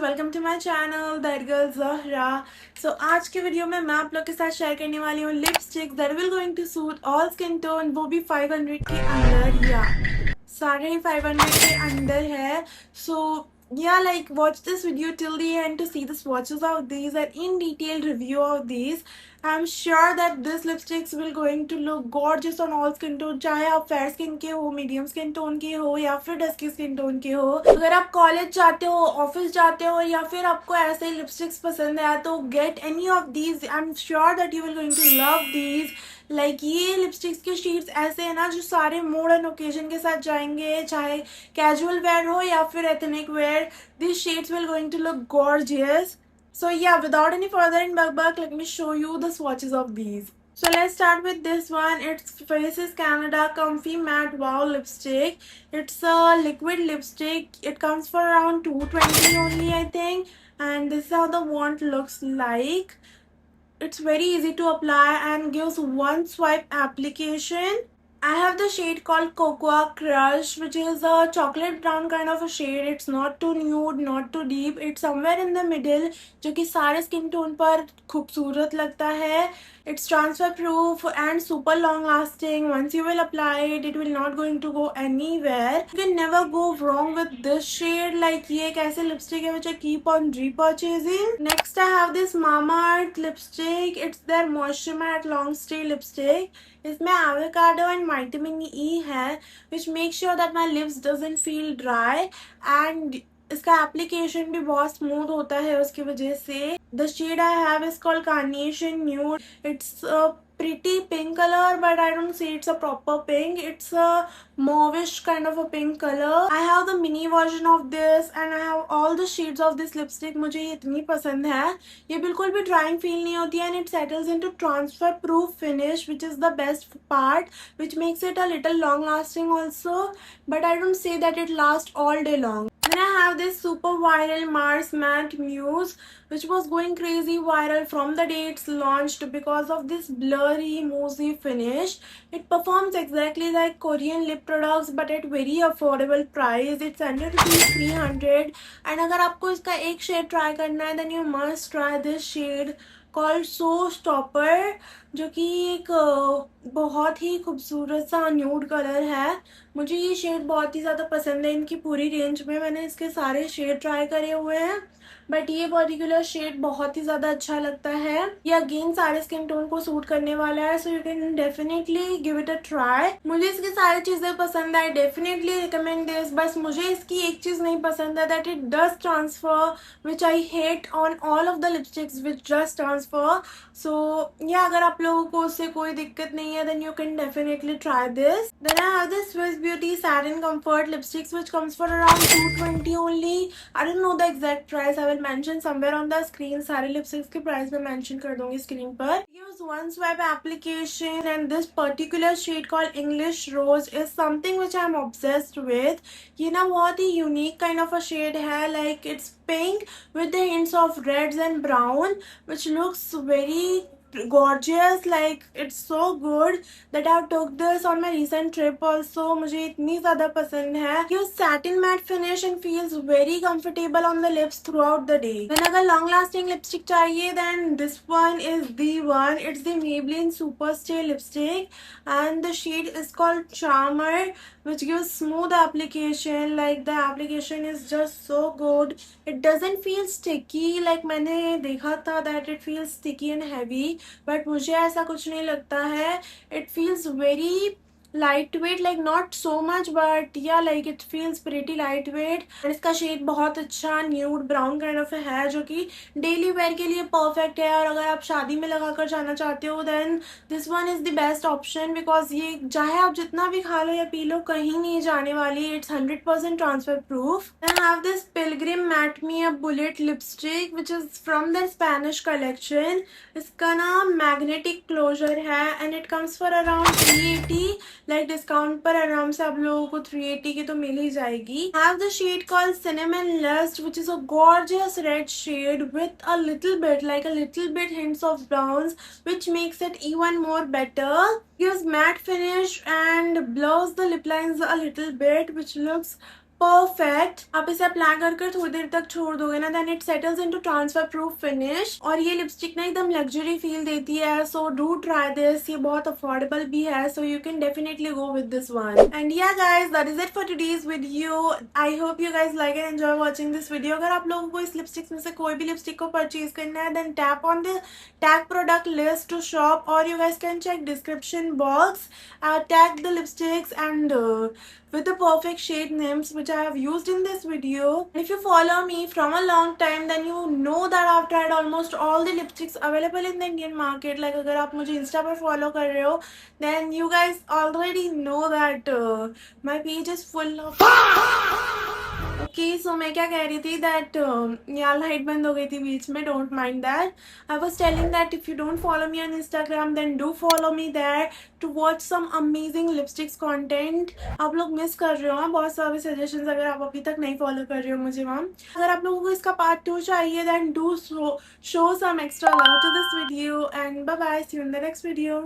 Welcome to my channel that girl Zahra. So आज के video में मैं आप लोग के साथ शेयर करने वाली हूँ lipstick that will going to suit all skin tone, वो भी 500 के अंदर या साढ़े ही 500 के अंदर है। सो yeah, like watch this video till the end to see the swatches of these and in detailed review of these. I'm sure that this lipsticks will going to look gorgeous on all skin tone, चाहे आप fair skin के हो, medium skin tone के हो या फिर dusky skin tone के हो। अगर आप कॉलेज जाते हो, ऑफिस जाते हो या फिर आपको ऐसे लिपस्टिक्स पसंद है तो get any of these. I am sure that you will going to love these. Like ये लिपस्टिक्स के शेड्स ऐसे है ना जो सारे मूड एंड ओकेजन के साथ जाएंगे, चाहे कैजुअल वेयर हो या फिर ethnic wear. These shades will going to look gorgeous. So yeah, without any further in bug, let me show you the swatches of these. So let's start with this one. It's Faces Canada Comfy Matte Wow Lipstick. It's a liquid lipstick. It comes for around 220 only, I think. And this is how the wand looks like. It's very easy to apply and gives one swipe application. I have the shade called Cocoa Crush, which is a chocolate brown kind of a shade. It's not too nude, not too deep. It's somewhere in the middle, जो कि सारे skin tone पर खूबसूरत लगता है. It's transfer proof and super long lasting. Once you will apply it, it will not going to go anywhere. You can never go wrong with this shade. Like ये एक ऐसे lipstick है which I keep on repurchasing. Next I have this Mamaearth lipstick. It's their Moisture Matte Long Stay lipstick. इसमें avocado and vitamin E है which makes sure that my lips doesn't feel dry and इसका application भी बहुत smooth होता है उसकी वजह से. The shade I have is called carnation nude. It's pretty pink color, but I don't see it's a proper pink. It's a mauvish kind of a pink color. I have the mini version of this and I have all the shades of this lipstick. मुझे ये इतनी पसंद है. ये बिल्कुल भी drying feel नहीं होती है and it settles into transfer proof finish, which is the best part, which makes it a little long lasting also. But I don't say that it lasts all day long. Then I have this super viral Mars Matte Muse, which was going crazy viral from the day it's launched because of this blurry moussey finish. It performs exactly like Korean lip products but at very affordable price. It's under rupees 300. And अगर आपको इसका एक shade try करना है then you must try this shade called So Stopper, जो कि एक बहुत ही खूबसूरत सा न्यूड कलर है. मुझे ये शेड बहुत ही ज़्यादा पसंद है. इनकी पूरी रेंज में मैंने इसके सारे शेड ट्राई करे हुए हैं बट ये पर्टिकुलर शेड बहुत ही ज़्यादा अच्छा लगता है. ये अगेन सारे स्किन टोन को सूट करने वाला है, so you can definitely give it a try. मुझे इसकी सारी चीज़ें पसंद है. Definitely recommend this. बस मुझे इसकी एक चीज़ नहीं पसंद है, that it does transfer, which I hate on all of the lipsticks which does transfer. So yeah अगर आप लोगों को उससे कोई दिक्कत नहीं है then you can definitely try this. Then I have this Swiss Beauty satin comfort lipsticks which comes for around 220 only. I don't know the exact price. I will mention somewhere on the screen. सारे lipsticks के price मैं mention कर दूंगी screen पर. Use one swipe application and this particular shade called English Rose is something which I am obsessed with. ये ना बहुत ही unique kind of a shade है. Like it's pink with the hints of reds and brown, which looks very gorgeous. Like it's so good that I took this on my recent trip also. मुझे इतनी ज़्यादा पसंद है. ये satin matte finish and feels very comfortable on the lips throughout the day. Then अगर long lasting lipstick चाहिए then this one is the one. It's the Maybelline Super Stay lipstick and the shade is called Charmer, which gives smooth application. Like the application is just so good. It doesn't feel sticky. Like मैंने देखा था that it feels sticky and heavy, but मुझे ऐसा कुछ नहीं लगता है. It feels very light weight, like not so much but yeah like it feels pretty light weight. और इसका शेड बहुत अच्छा न्यूड ब्राउन काइंड ऑफ है जो कि डेली वेयर के लिए परफेक्ट है. और अगर आप शादी में लगा कर जाना चाहते हो then this one is the best option, because ये चाहे आप जितना भी खा लो या पी लो कहीं नहीं जाने वाली. It's 100% transfer proof. Then have this Pilgrim matte me a bullet lipstick which is from the Spanish collection. इसका नाम मैग्नेटिक क्लोजर है and it comes for around 380. Like discount पर आराम से आप लोगों को 380 की तो मिल ही जाएगी. Have the shade called cinnamon lust which is a gorgeous red shade with a little bit hints of browns, which makes it even more better. Gives matte finish and blurs the lip lines a little bit, which looks perfect. आप इसे apply कर थोड़ी देर तक छोड़ दोगे ना, then it settles into transfer proof finish. और ये लिपस्टिक ना एकदम लग्जरी फील देती है, सो डू ट्राई दिस। ये बहुत अफोर्डेबल भी है, so you can definitely go with this one. And yeah guys, that is it for today's video. I hope you guys like and enjoy watching this video. अगर आप लोगों को इस lipstick में से कोई भी लिपस्टिक को परचेज करना है, then tap on the tag product list to shop, or you guys can check description box. Tag the lipsticks and with the perfect shade names which I have used in this video. If you follow me from a long time, then you know that I've tried almost all the lipsticks available in the Indian market. Like अगर आप मुझे Insta पर follow कर रहे हो, then you guys already know that my page is full of okay. So मैं क्या कह रही थी दैट यार लाइट बंद हो गई थी बीच में, don't mind that. I was telling that if you don't follow me on Instagram, then do follow me there to watch some amazing lipsticks content. आप लोग मिस कर रहे हो बहुत सारे सजेशंस अगर आप अभी तक नहीं फॉलो कर रहे हो मुझे वहाँ। अगर आप लोगों को इसका पार्ट 2 चाहिए, then do show some extra love to this video. And bye bye, see you in the next video.